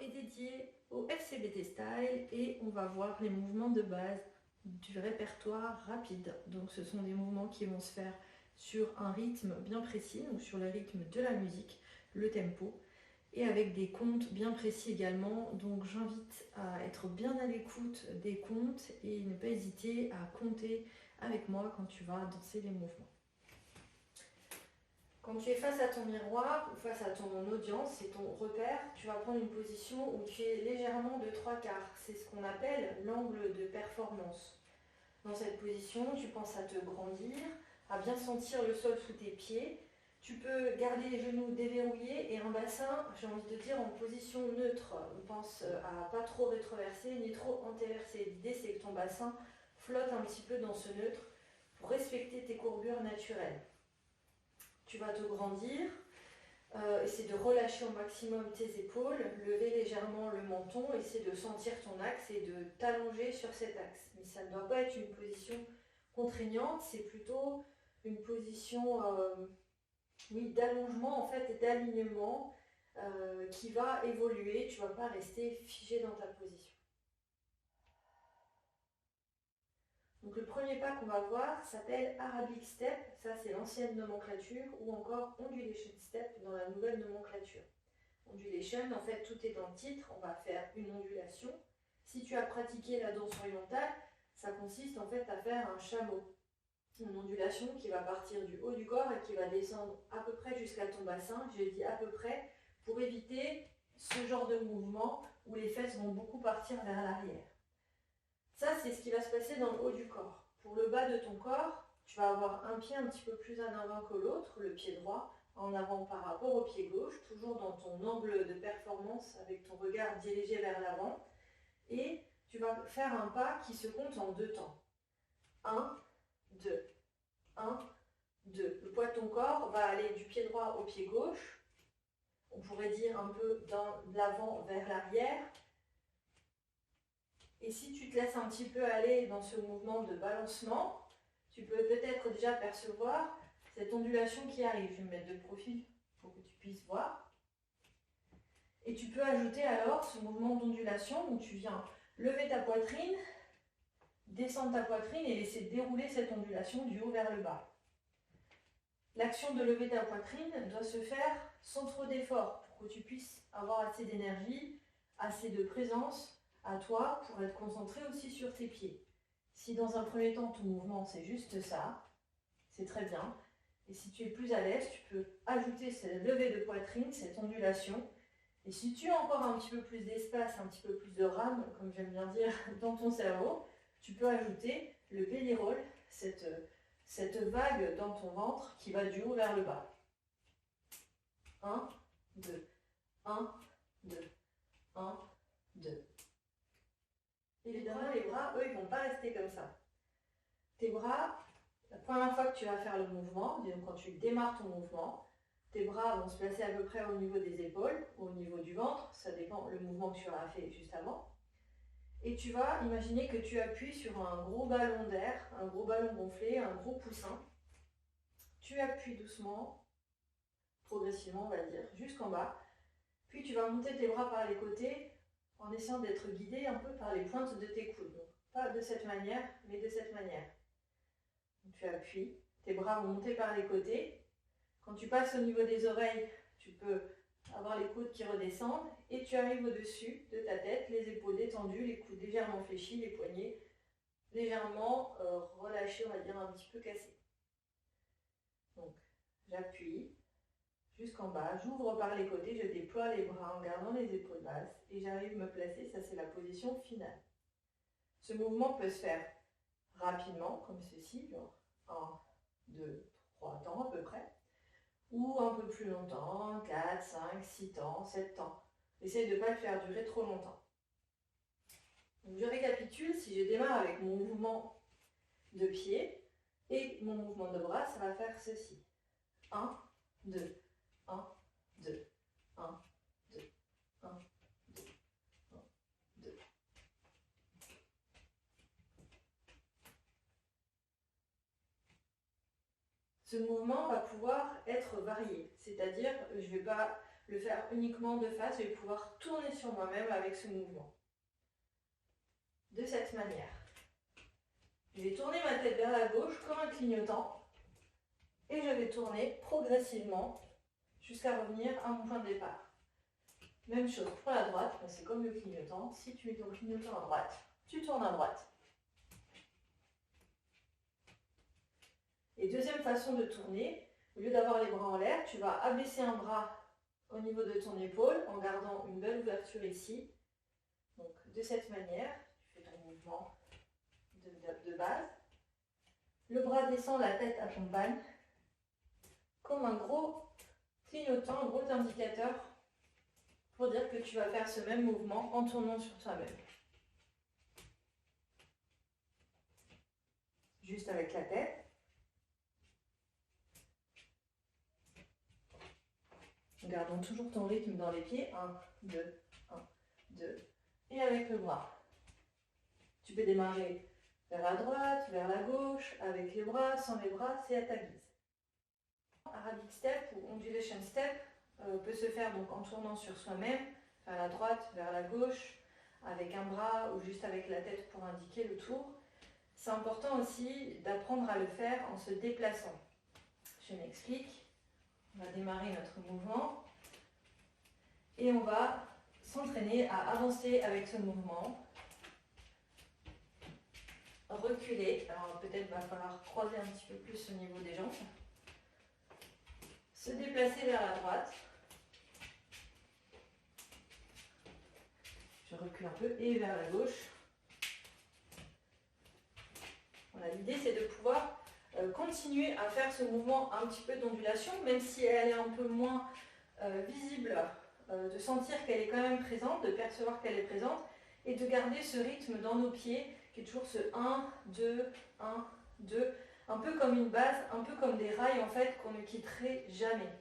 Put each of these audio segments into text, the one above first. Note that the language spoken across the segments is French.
est dédié au FCBT Style et on va voir les mouvements de base du répertoire rapide. Donc ce sont des mouvements qui vont se faire sur un rythme bien précis, donc sur le rythme de la musique, le tempo, et avec des comptes bien précis également. Donc j'invite à être bien à l'écoute des comptes et ne pas hésiter à compter avec moi quand tu vas danser les mouvements. Quand tu es face à ton miroir ou face à ton audience, c'est ton repère, tu vas prendre une position où tu es légèrement de 3/4. C'est ce qu'on appelle l'angle de performance. Dans cette position, tu penses à te grandir, à bien sentir le sol sous tes pieds. Tu peux garder les genoux déverrouillés et un bassin, j'ai envie de dire, en position neutre. On pense à pas trop rétroverser ni trop antéverser. L'idée, c'est que ton bassin flotte un petit peu dans ce neutre pour respecter tes courbures naturelles. Tu vas te grandir, essaie de relâcher au maximum tes épaules, lever légèrement le menton, essaie de sentir ton axe et de t'allonger sur cet axe. Mais ça ne doit pas être une position contraignante, c'est plutôt une position d'allongement en fait, et d'alignement qui va évoluer. Tu ne vas pas rester figé dans ta position. Donc le premier pas qu'on va voir s'appelle Arabic Step, ça c'est l'ancienne nomenclature, ou encore Ondulation Step dans la nouvelle nomenclature. Ondulation, en fait tout est dans le titre, on va faire une ondulation. Si tu as pratiqué la danse orientale, ça consiste en fait à faire un chameau. Une ondulation qui va partir du haut du corps et qui va descendre à peu près jusqu'à ton bassin. Je dis à peu près pour éviter ce genre de mouvement où les fesses vont beaucoup partir vers l'arrière. Ça, c'est ce qui va se passer dans le haut du corps. Pour le bas de ton corps, tu vas avoir un pied un petit peu plus en avant que l'autre, le pied droit, en avant par rapport au pied gauche, toujours dans ton angle de performance avec ton regard dirigé vers l'avant. Et tu vas faire un pas qui se compte en 2 temps. 1, 2, 1, 2. Le poids de ton corps va aller du pied droit au pied gauche. On pourrait dire un peu de l'avant vers l'arrière. Et si tu te laisses un petit peu aller dans ce mouvement de balancement, tu peux peut-être déjà percevoir cette ondulation qui arrive. Je vais me mettre de profil pour que tu puisses voir. Et tu peux ajouter alors ce mouvement d'ondulation où tu viens lever ta poitrine, descendre ta poitrine et laisser dérouler cette ondulation du haut vers le bas. L'action de lever ta poitrine doit se faire sans trop d'effort pour que tu puisses avoir assez d'énergie, assez de présence à toi pour être concentré aussi sur tes pieds. Si dans un premier temps ton mouvement c'est juste ça, c'est très bien. Et si tu es plus à l'aise, tu peux ajouter cette levée de poitrine, cette ondulation. Et si tu as encore un petit peu plus d'espace, un petit peu plus de rame, comme j'aime bien dire, dans ton cerveau, tu peux ajouter le belly roll, cette vague dans ton ventre qui va du haut vers le bas. 1, 2, 1, 2, 1, 2. Évidemment, les bras, eux, ils ne vont pas rester comme ça. Tes bras, la première fois que tu vas faire le mouvement, donc quand tu démarres ton mouvement, tes bras vont se placer à peu près au niveau des épaules, ou au niveau du ventre, ça dépend le mouvement que tu auras fait juste avant. Et tu vas imaginer que tu appuies sur un gros ballon d'air, un gros ballon gonflé, un gros coussin. Tu appuies doucement, progressivement on va dire, jusqu'en bas. Puis tu vas monter tes bras par les côtés en essayant d'être guidé un peu par les pointes de tes coudes. Donc, pas de cette manière, mais de cette manière. Donc, tu appuies, tes bras vont monter par les côtés. Quand tu passes au niveau des oreilles, tu peux avoir les coudes qui redescendent et tu arrives au-dessus de ta tête, les épaules détendues, les coudes légèrement fléchis, les poignets légèrement relâchés, on va dire un petit peu cassés. Donc, j'appuie jusqu'en bas, j'ouvre par les côtés, je déploie les bras en gardant les épaules basses et j'arrive à me placer, ça c'est la position finale. Ce mouvement peut se faire rapidement, comme ceci, genre 1, 2, 3 temps à peu près, ou un peu plus longtemps, 4, 5, 6 temps, 7 temps. Essaye de ne pas le faire durer trop longtemps. Donc je récapitule, si je démarre avec mon mouvement de pied et mon mouvement de bras, ça va faire ceci. 1, 2, 1, 2, 1, 2, 1, 2, 1, 2. Ce mouvement va pouvoir être varié, c'est-à-dire je ne vais pas le faire uniquement de face, je vais pouvoir tourner sur moi-même avec ce mouvement. De cette manière. Je vais tourner ma tête vers la gauche comme un clignotant et je vais tourner progressivement jusqu'à revenir à mon point de départ. Même chose pour la droite, c'est comme le clignotant. Si tu mets ton clignotant à droite, tu tournes à droite. Et deuxième façon de tourner, au lieu d'avoir les bras en l'air, tu vas abaisser un bras au niveau de ton épaule en gardant une belle ouverture ici. Donc de cette manière, tu fais ton mouvement de base. Le bras descend, la tête accompagne, comme un gros clignotant, un gros indicateur pour dire que tu vas faire ce même mouvement en tournant sur toi-même. Juste avec la tête. Gardons toujours ton rythme dans les pieds. 1, 2, 1, 2. Et avec le bras. Tu peux démarrer vers la droite, vers la gauche, avec les bras, sans les bras, c'est à ta guise. Arabic step ou ondulation step peut se faire donc en tournant sur soi-même, vers la droite, vers la gauche, avec un bras ou juste avec la tête pour indiquer le tour. C'est important aussi d'apprendre à le faire en se déplaçant. Je m'explique. On va démarrer notre mouvement et on va s'entraîner à avancer avec ce mouvement. Reculer, alors peut-être va falloir croiser un petit peu plus au niveau des jambes. Se déplacer vers la droite. Je recule un peu et vers la gauche. Voilà, l'idée c'est de pouvoir continuer à faire ce mouvement un petit peu d'ondulation, même si elle est un peu moins visible, de sentir qu'elle est quand même présente, de percevoir qu'elle est présente, et de garder ce rythme dans nos pieds, qui est toujours ce 1, 2, 1, 2, un peu comme une base, un peu comme des rails en fait qu'on ne quitterait jamais.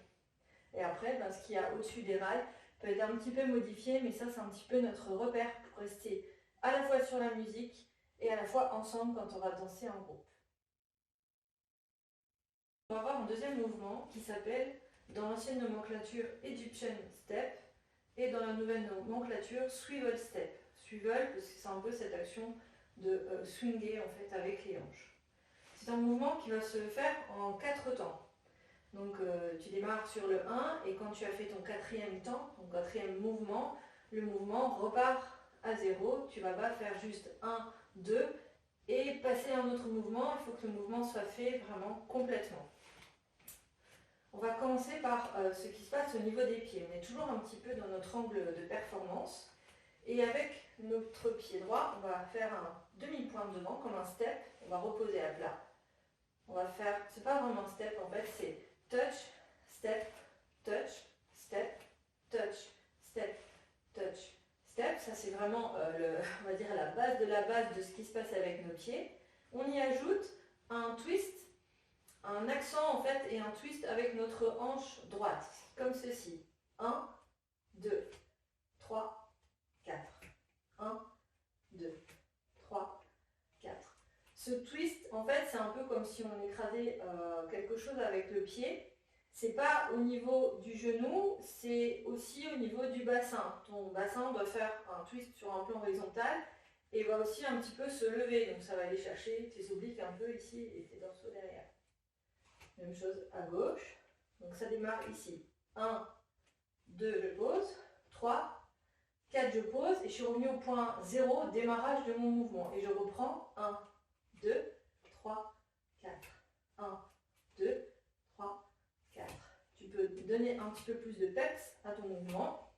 Et après, ce qu'il y a au-dessus des rails peut être un petit peu modifié, mais ça c'est un petit peu notre repère pour rester à la fois sur la musique et à la fois ensemble quand on va danser en groupe. On va avoir un deuxième mouvement qui s'appelle, dans l'ancienne nomenclature, Egyptian Step, et dans la nouvelle nomenclature, Swivel Step. Swivel, parce que c'est un peu cette action de swinger en fait avec les hanches. C'est un mouvement qui va se faire en 4 temps. Donc tu démarres sur le 1 et quand tu as fait ton quatrième temps, ton quatrième mouvement, le mouvement repart à 0. Tu vas pas faire juste 1, 2 et passer à un autre mouvement. Il faut que le mouvement soit fait vraiment complètement. On va commencer par ce qui se passe au niveau des pieds. On est toujours un petit peu dans notre angle de performance. Et avec notre pied droit, on va faire un demi-point devant, comme un step. On va reposer à plat. On va faire, c'est pas vraiment un step en fait, c'est touch, step, touch, step, touch, step, touch, step. Ça c'est vraiment, on va dire, la base de ce qui se passe avec nos pieds. On y ajoute un twist, un accent en fait et un twist avec notre hanche droite, comme ceci. 1, 2, 3, 4. 1, 2, 3, 4. Ce twist, en fait, c'est un peu comme si on écrasait quelque chose avec le pied. C'est pas au niveau du genou, c'est aussi au niveau du bassin. Ton bassin doit faire un twist sur un plan horizontal et va aussi un petit peu se lever. Donc ça va aller chercher tes obliques un peu ici et tes dorsaux derrière. Même chose à gauche. Donc ça démarre ici. 1, 2, je pose. 3, 4, je pose. Et je suis revenue au point 0, démarrage de mon mouvement. Et je reprends. 1, 2, 3, 4. 1, 2, 3, 4. Tu peux donner un petit peu plus de peps à ton mouvement.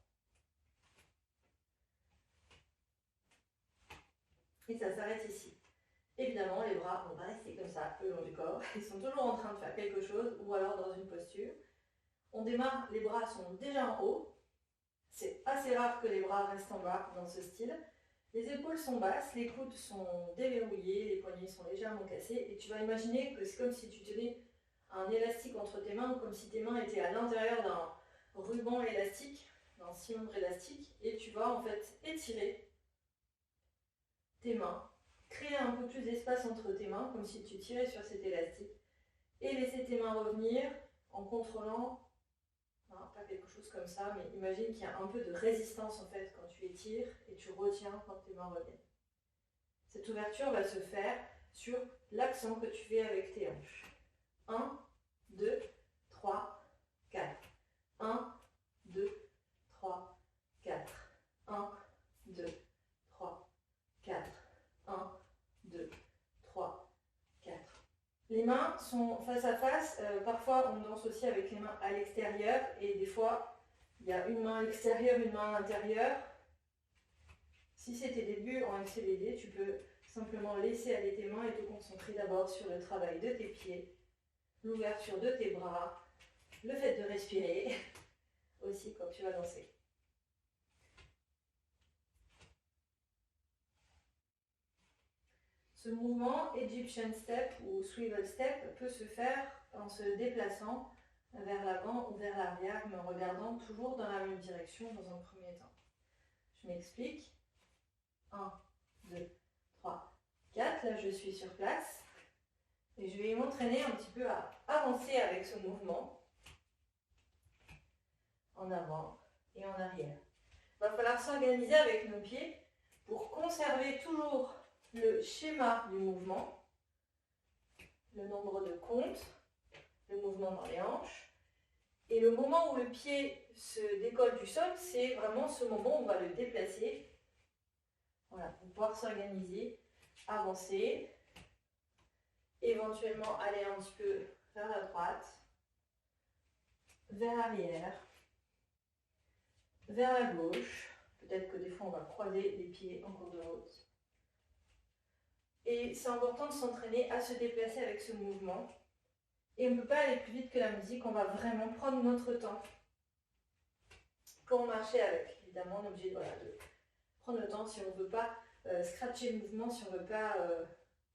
Et ça s'arrête ici. Évidemment, les bras vont pas rester comme ça le long du corps. Ils sont toujours en train de faire quelque chose ou alors dans une posture. On démarre, les bras sont déjà en haut. C'est assez rare que les bras restent en bas dans ce style. Les épaules sont basses, les coudes sont déverrouillés, les poignets sont légèrement cassés. Et tu vas imaginer que c'est comme si tu tenais un élastique entre tes mains, ou comme si tes mains étaient à l'intérieur d'un ruban élastique, d'un cylindre élastique. Et tu vas en fait étirer tes mains, créer un peu plus d'espace entre tes mains, comme si tu tirais sur cet élastique. Et laisser tes mains revenir en contrôlant Hein, pas quelque chose comme ça, mais imagine qu'il y a un peu de résistance en fait quand tu étires et tu retiens quand tes mains reviennent. Cette ouverture va se faire sur l'accent que tu fais avec tes hanches. 1, 2, 3, 4. 1, 2, 3, 4. 1, 2, 3, 4. 1, 2, 3, 4. Les mains sont face à face. Parfois, on danse aussi avec les mains à l'extérieur. Et des fois, il y a une main à l'extérieur, une main à l'intérieur. Si c'est tes débuts en FCBD, tu peux simplement laisser aller tes mains et te concentrer d'abord sur le travail de tes pieds, l'ouverture de tes bras, le fait de respirer aussi quand tu vas danser. Ce mouvement Egyptian Step ou Swivel Step peut se faire en se déplaçant vers l'avant ou vers l'arrière, mais en regardant toujours dans la même direction dans un premier temps. Je m'explique. 1, 2, 3, 4. Là, je suis sur place. Et je vais m'entraîner un petit peu à avancer avec ce mouvement. En avant et en arrière. Il va falloir s'organiser avec nos pieds pour conserver toujours le schéma du mouvement, le nombre de comptes, le mouvement dans les hanches. Et le moment où le pied se décolle du sol, c'est vraiment ce moment où on va le déplacer. Voilà, pour pouvoir s'organiser, avancer, éventuellement aller un petit peu vers la droite, vers l'arrière, vers la gauche. Peut-être que des fois on va croiser les pieds en cours de route. Et c'est important de s'entraîner à se déplacer avec ce mouvement. Et on ne peut pas aller plus vite que la musique, on va vraiment prendre notre temps. Quand on marchait avec, évidemment, on est obligé de prendre le temps si on ne veut pas scratcher le mouvement, si on ne veut pas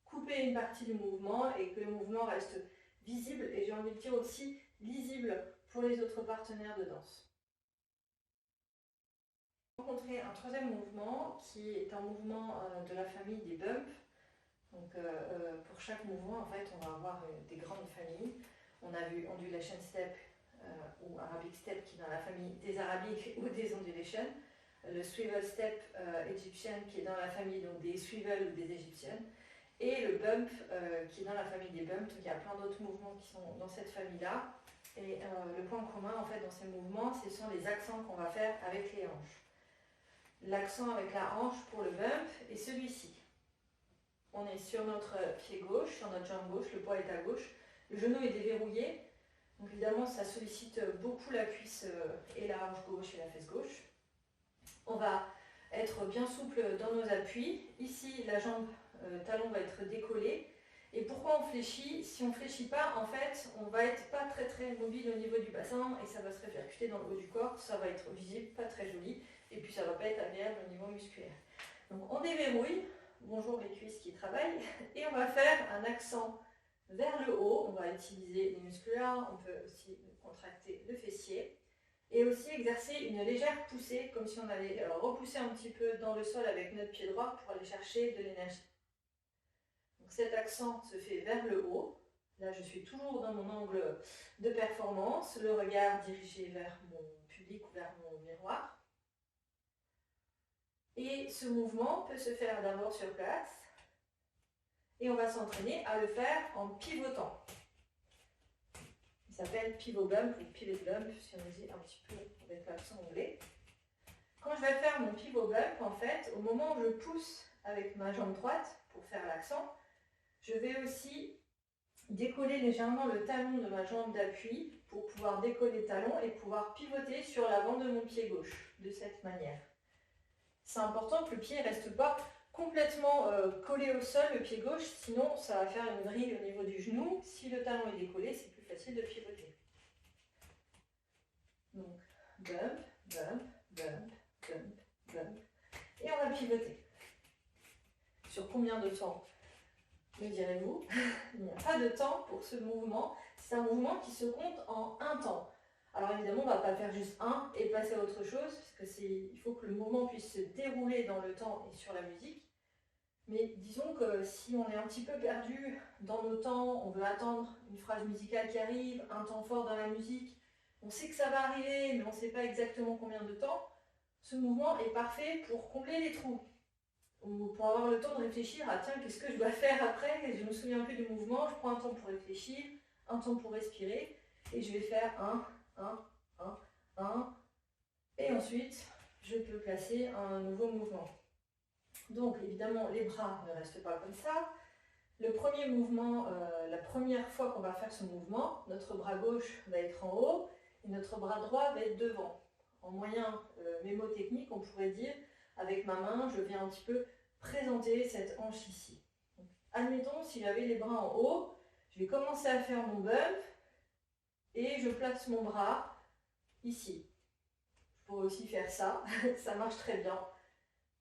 couper une partie du mouvement et que le mouvement reste visible et j'ai envie de dire aussi lisible pour les autres partenaires de danse. On va rencontrer un troisième mouvement qui est un mouvement de la famille des bumps. Donc pour chaque mouvement, en fait, on va avoir des grandes familles. On a vu Ondulation Step ou Arabic Step qui est dans la famille des Arabiques ou des Ondulation. Le Swivel Step Egyptian qui est dans la famille donc, des Swivel ou des Égyptiennes. Et le Bump qui est dans la famille des Bumps. Donc il y a plein d'autres mouvements qui sont dans cette famille-là. Et le point commun en fait dans ces mouvements, ce sont les accents qu'on va faire avec les hanches. L'accent avec la hanche pour le Bump est celui-ci. On est sur notre pied gauche, sur notre jambe gauche, le poids est à gauche, le genou est déverrouillé, donc évidemment ça sollicite beaucoup la cuisse et la hanche gauche et la fesse gauche. On va être bien souple dans nos appuis, ici la jambe talon va être décollée, et pourquoi on fléchit? Si on ne fléchit pas, en fait, on va être pas très mobile au niveau du bassin et ça va se répercuter dans le haut du corps, ça va être visible, pas très joli, et puis ça va pas être agréable au niveau musculaire. Donc on déverrouille. Bonjour les cuisses qui travaillent. Et on va faire un accent vers le haut. On va utiliser les muscles là. On peut aussi contracter le fessier. Et aussi exercer une légère poussée, comme si on allait repousser un petit peu dans le sol avec notre pied droit pour aller chercher de l'énergie. Donc cet accent se fait vers le haut. Là, je suis toujours dans mon angle de performance. Le regard dirigé vers mon public ou vers mon miroir. Et ce mouvement peut se faire d'abord sur place et on va s'entraîner à le faire en pivotant. Il s'appelle pivot bump ou pivot bump si on dit un petit peu avec l'accent anglais. Quand je vais faire mon pivot bump, en fait, au moment où je pousse avec ma jambe droite pour faire l'accent, je vais aussi décoller légèrement le talon de ma jambe d'appui pour pouvoir décoller le talon et pouvoir pivoter sur l'avant de mon pied gauche de cette manière. C'est important que le pied ne reste pas complètement collé au sol, le pied gauche, sinon ça va faire une vrille au niveau du genou. Si le talon est décollé, c'est plus facile de pivoter. Donc, bump, bump, bump, bump, bump. Et on va pivoter. Sur combien de temps, me direz-vous? Il n'y a pas de temps pour ce mouvement. C'est un mouvement qui se compte en un temps. Alors évidemment, on ne va pas faire juste un et passer à autre chose, parce qu'il faut que le mouvement puisse se dérouler dans le temps et sur la musique. Mais disons que si on est un petit peu perdu dans nos temps, on veut attendre une phrase musicale qui arrive, un temps fort dans la musique, on sait que ça va arriver, mais on ne sait pas exactement combien de temps, ce mouvement est parfait pour combler les trous. Ou pour avoir le temps de réfléchir à tiens, qu'est-ce que je dois faire après, je ne me souviens plus du mouvement, je prends un temps pour réfléchir, un temps pour respirer, et je vais faire un, et ensuite je peux placer un nouveau mouvement. Donc évidemment les bras ne restent pas comme ça. Le premier mouvement, la première fois qu'on va faire ce mouvement, notre bras gauche va être en haut et notre bras droit va être devant. En moyen mémotechnique, on pourrait dire, avec ma main, je viens un petit peu présenter cette hanche ici. Donc, admettons, si j'avais les bras en haut, je vais commencer à faire mon bump et je place mon bras ici. Je pourrais aussi faire ça, ça marche très bien.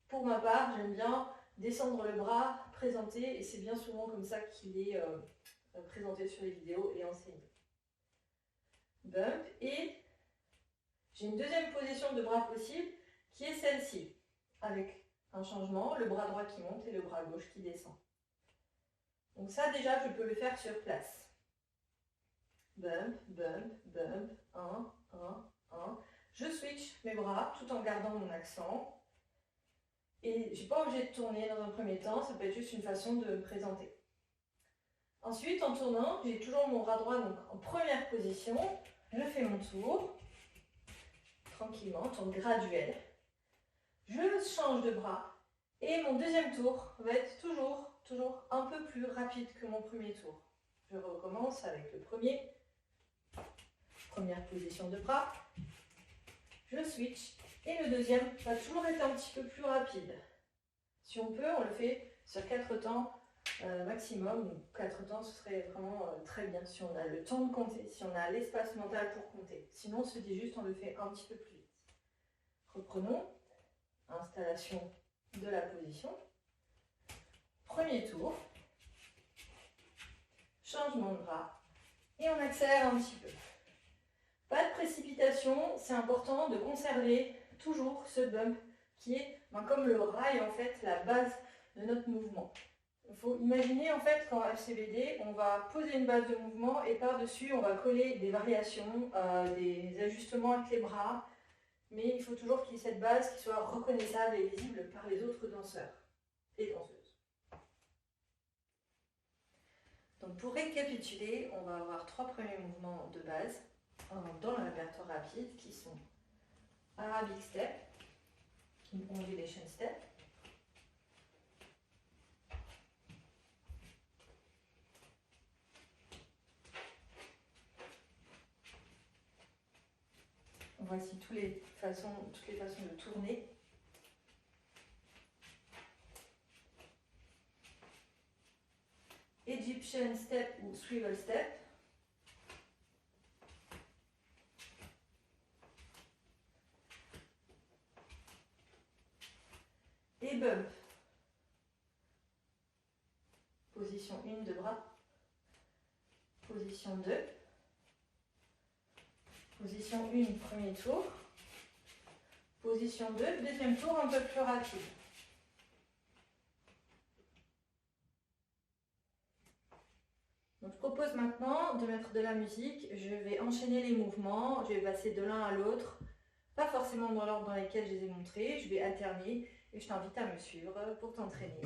Pour ma part, j'aime bien descendre le bras, présenter, et c'est bien souvent comme ça qu'il est présenté sur les vidéos et enseigné. Bump, et j'ai une deuxième position de bras possible qui est celle-ci, avec un changement, le bras droit qui monte et le bras gauche qui descend. Donc ça déjà, je peux le faire sur place. Bump, bump, bump, 1, 1, 1. Je switch mes bras tout en gardant mon accent. Et je n'ai pas obligé de tourner dans un premier temps, ça peut être juste une façon de me présenter. Ensuite, en tournant, j'ai toujours mon bras droit donc en première position. Je fais mon tour, tranquillement, tour graduel. Je change de bras et mon deuxième tour va être toujours un peu plus rapide que mon premier tour. Je recommence avec le premier, première position de bras. Je switch. Et le deuxième va toujours être un petit peu plus rapide. Si on peut, on le fait sur 4 temps maximum. 4 temps, ce serait vraiment très bien si on a le temps de compter, si on a l'espace mental pour compter. Sinon, on se dit juste, on le fait un petit peu plus vite. Reprenons. Installation de la position. Premier tour. Changement de bras. Et on accélère un petit peu. Pas de précipitation, c'est important de conserver toujours ce bump qui est comme le rail, en fait, la base de notre mouvement. Il faut imaginer en fait qu'en FCBD, on va poser une base de mouvement et par-dessus, on va coller des variations, des ajustements avec les bras, mais il faut toujours qu'il y ait cette base qui soit reconnaissable et visible par les autres danseurs et danseuses. Donc pour récapituler, on va avoir 3 premiers mouvements de base dans le répertoire rapide qui sont Arabic Step, Undulation Step, voici toutes les façons de tourner. Egyptian Step ou Swivel Step. Et bump. Position 1 de bras. Position 2. Position 1, premier tour. Position 2, deuxième tour un peu plus rapide. Donc, je propose maintenant de mettre de la musique. Je vais enchaîner les mouvements. Je vais passer de l'un à l'autre. Pas forcément dans l'ordre dans lequel je les ai montrés. Je vais alterner et je t'invite à me suivre pour t'entraîner.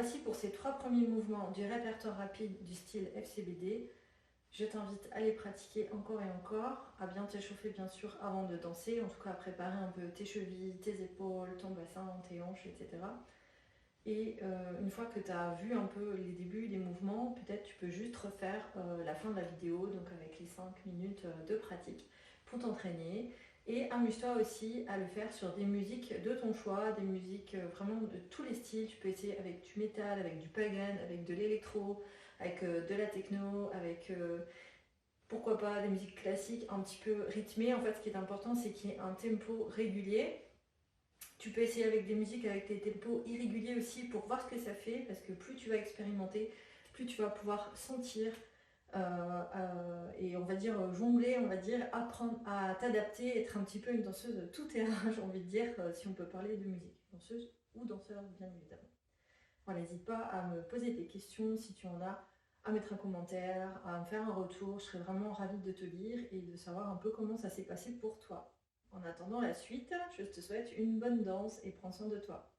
voici pour ces 3 premiers mouvements du répertoire rapide du style FCBD. Je t'invite à les pratiquer encore et encore, à bien t'échauffer bien sûr avant de danser, en tout cas à préparer un peu tes chevilles, tes épaules, ton bassin, tes hanches, etc. Et une fois que tu as vu un peu les débuts des mouvements, peut-être tu peux juste refaire la fin de la vidéo, donc avec les 5 minutes de pratique pour t'entraîner. Et amuse-toi aussi à le faire sur des musiques de ton choix, des musiques vraiment de tous les styles. Tu peux essayer avec du métal, avec du pagan, avec de l'électro, avec de la techno, avec pourquoi pas des musiques classiques un petit peu rythmées. En fait, ce qui est important, c'est qu'il y ait un tempo régulier. Tu peux essayer avec des musiques avec des tempos irréguliers aussi pour voir ce que ça fait, parce que plus tu vas expérimenter, plus tu vas pouvoir sentir et on va dire jongler, on va dire apprendre à t'adapter, être un petit peu une danseuse tout terrain, j'ai envie de dire, si on peut parler de musique. Danseuse ou danseur, bien évidemment. Voilà, n'hésite pas à me poser tes questions si tu en as, à mettre un commentaire, à me faire un retour. Je serais vraiment ravie de te lire et de savoir un peu comment ça s'est passé pour toi. En attendant la suite, je te souhaite une bonne danse et prends soin de toi.